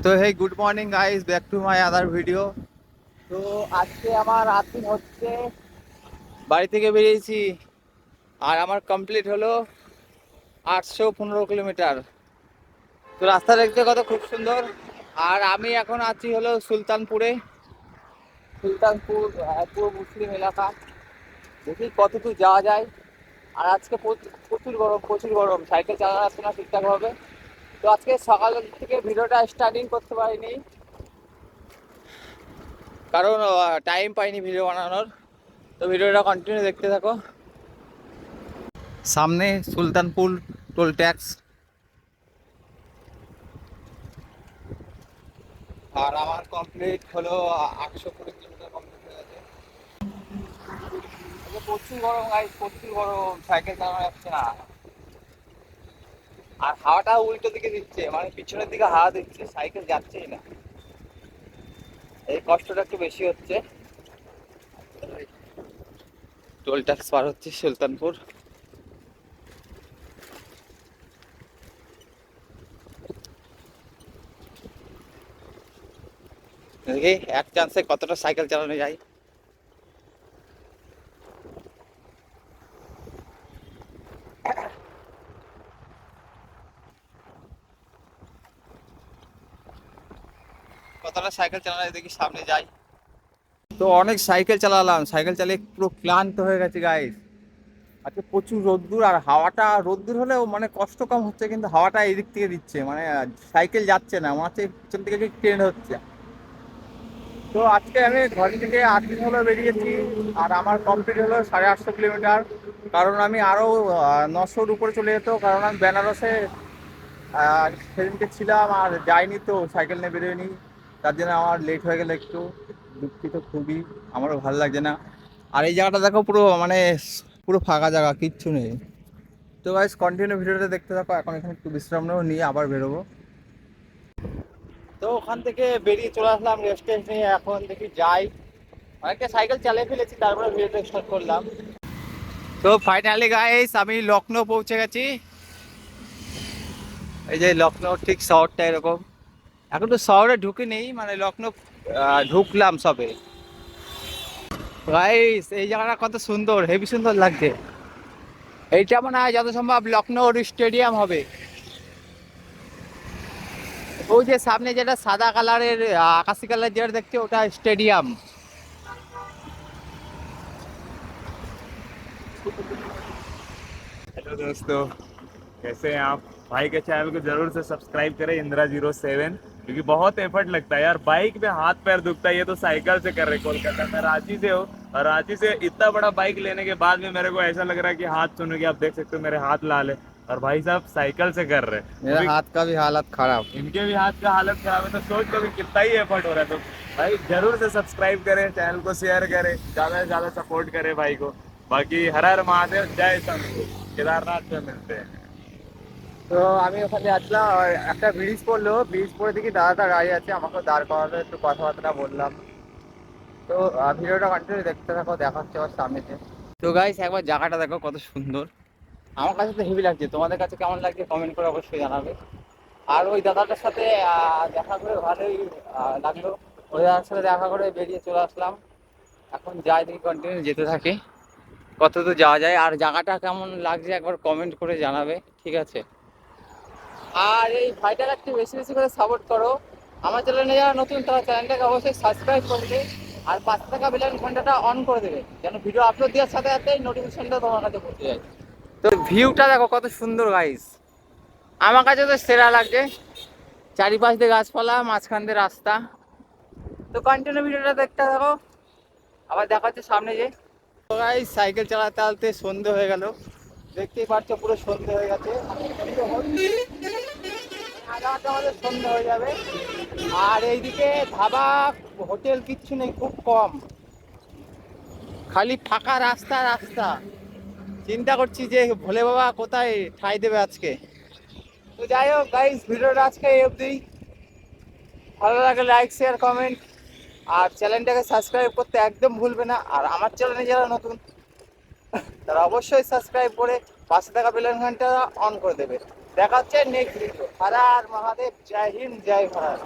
তো hey good morning guys, back to my other video. তো আজকে আমার রাত দিন হচ্ছে, বাড়ি থেকে বেরিয়েছি আর আমার কমপ্লিট হলো 815 কিলোমিটার। তো রাস্তা দেখতে কত খুব সুন্দর। আর আমি এখন আছি হলো সুলতানপুরে। সুলতানপুর পুরো মুসলিম এলাকা। দেখি কতদূর যাওয়া যায়। আর আজকে প্রচুর গরম, প্রচুর গরম, সাইকেল চালানো যাচ্ছে না ঠিকঠাকভাবে। তো আজকে সকাল থেকে ভিডিওটা স্টার্টিং করতে পারিনি, কারণ টাইম পাইনি ভিডিও বানানোর। তো ভিডিওটা কন্টিনিউ দেখতে থাকো। সামনে সুলতানপুর টোল ট্যাক্স। আর আমার কমপ্লিট হলো 820 কিলোমিটার কমপ্লিট হয়ে গেছে। প্রচুর গরম গাইস, প্রচুর গরম, সাইকেল চালানো যাচ্ছে না। আর হাওয়াটা উল্টো দিকে দিচ্ছে, মানে পিছনের দিকে হাওয়া দিচ্ছে, সাইকেল যাচ্ছেই না। এই কষ্টটা একটু বেশি হচ্ছে। টোল ট্যাক্স পার হচ্ছে সুলতানপুর। দেখি এক চান্সে কতটা সাইকেল চালানো যায়। কতটা সাইকেল চালানো যায় দেখি, সামনে যাই। তো অনেক সাইকেল চালালাম, সাইকেল চালিয়ে পুরো ক্লান্ত হয়ে গেছে গাইস। আজকে প্রচুর রোদ্দুর, আর হাওয়াটা রোদ্দুর হলেও মানে কষ্ট কম হচ্ছে, কিন্তু হাওয়াটা এদিক থেকে দিচ্ছে, মানে সাইকেল যাচ্ছে না, মনে হচ্ছে পিছন থেকে ট্রেন হচ্ছে। তো আজকে আমি ঘর থেকে 8 দিন হলো বেরিয়েছি। আর আমার কমপ্লিট হলো 850 কিলোমিটার। কারণ আমি আরও 900-র উপরে চলে যেত, কারণ আমি বেনারসে সেদিনকে ছিলাম আর যাইনি, তো সাইকেল নিয়ে বেরোয়নি। তার জন্য আমার লেট হয়ে গেল একটু, দুঃখিত খুবই, আমারও ভালো লাগছে না। আর এই জায়গাটা দেখো, পুরো মানে পুরো ফাঁকা জায়গা, কিচ্ছু নেই। তো গাইস কন্টিনিউ ভিডিওটা দেখতে থাকো। এখন এখানে একটু বিশ্রাম নেবো, নিয়ে আবার বেরোবো। তো ওখান থেকে বেরিয়ে চলে আসলাম রেস্ট টেস্ট নিয়ে। এখন দেখি যাই, অনেকটা সাইকেল চালিয়ে ফেলেছি, তারপরে ভিডিওটা স্টার্ট করলাম। তো ফাইনালি গাইস আমি লখনৌ পৌঁছে গেছি। এই যে লখনৌ ঠিক শহরটা এরকম। এখন তো শহরে ঢুকে নেই, মানে লখনৌ ঢুকলাম সবে। গাইস এই জায়গাটা কত সুন্দর, হেভি সুন্দর লাগছে। এইটা মনে হয় যত সম্ভব লখনৌর স্টেডিয়াম হবে। ওই যে সামনে যেটা সাদা কালারের আকাশি কালার যেটা দেখছে, ওটা স্টেডিয়াম। हेलो दोस्तों, कैसे हैं आप? भाई के चैनल को जरूर से सब्सक्राइब करें, इंदिरा 07। क्योंकि बहुत एफर्ट लगता है यार, बाइक में हाथ पैर दुखता है, ये तो साइकिल से कर रहे। कोलकाता में रांची से हो, और रांची से इतना बड़ा बाइक लेने के बाद में मेरे को ऐसा लग रहा है कि हाथ सुनो कि आप देख सकते हो मेरे हाथ लाल है। और भाई साहब साइकिल से कर रहे हैं, वो मेरा भी हाथ का भी हालत खराब। इनके भी हाथ का हालत खराब है। तो सोच लो कि कितना ही एफर्ट हो रहा है। तो भाई जरूर से सब्सक्राइब करें, चैनल को शेयर करें, ज्यादा से ज्यादा सपोर्ट करें भाई को। बाकी हर हर महादेव, जय शंभू। केदारनाथ में मिलते हैं। তো আমি ওখানে আসলাম, আর একটা ব্রিজ পড়লো, ব্রিজ পরে দেখি দাদাটা গাড়ি আছে, আমাকে দাঁড় করালো, একটু কথাবার্তা বললাম। তো ভিডিওটা কন্টিনিউ দেখতে থাকো, দেখাচ্ছে আমার সামনেতে। তো গাইস একবার জায়গাটা দেখো কত সুন্দর। আমার কাছে তো হেভি লাগছে, তোমাদের কাছে কেমন লাগছে কমেন্ট করে অবশ্যই জানাবে। আর ওই দাদাটার সাথে দেখা করে ভালোই লাগলো। ওই দাদার সাথে দেখা করে বেরিয়ে চলে আসলাম। এখন যাই, দেখি কন্টিনিউ যেতে থাকি, কত দূর যাওয়া যায় আর জায়গাটা কেমন লাগছে একবার কমেন্ট করে জানাবে, ঠিক আছে? আর এই ভাইটাকে একটু বেশি বেশি করে সাপোর্ট করো। আমার চ্যানেলে যারা নতুন, তারা চ্যানেলটাকে অবশ্যই সাবস্ক্রাইব করবে। আর 5 টাকা বেলাইন ঘন্টাটা অন করে দেবে, যেন ভিডিও আপলোড দেওয়ার সাথে সাথেই নোটিফিকেশনটা তোমার কাছে পৌঁছে যায়। তো ভিউটা দেখো কত সুন্দর গাইস, আমার কাছে তো সেরা লাগছে। চারিপাশ দিয়ে গাছপালা, মাঝখান দিয়ে রাস্তা। তো কন্টিনিউ ভিডিওটা দেখতে থাকো, আবার দেখা হচ্ছে সামনে যে। তো গাইস সাইকেল চালাতে চালাতে সন্ধে হয়ে গেল, দেখতেই পাচ্ছ পুরো সন্ধে হয়ে গেছে। আধা ঘন্টা আমাদের সন্ধে হয়ে যাবে। আর এইদিকে ধাবা, হোটেল কিচ্ছু নেই, খুব কম, খালি ফাঁকা রাস্তা রাস্তা। চিন্তা করছি যে ভোলে বাবা কোথায় ঠাঁই দেবে আজকে। তো যাই হোক গাইস, ভিডিওটা আজকে এই অবধি। ভালো লাগলে লাইক শেয়ার কমেন্ট, আর চ্যানেলটাকে সাবস্ক্রাইব করতে একদম ভুলবে না। আর আমার চ্যানেলে যারা নতুন, তারা অবশ্যই সাবস্ক্রাইব করে পাশে থাকা বেল আইকনটা অন করে দেবে। দেখা হচ্ছে নেক্সট ভিডিও। হর হর মহাদেব, জয় হিন্দ, জয় ভারত।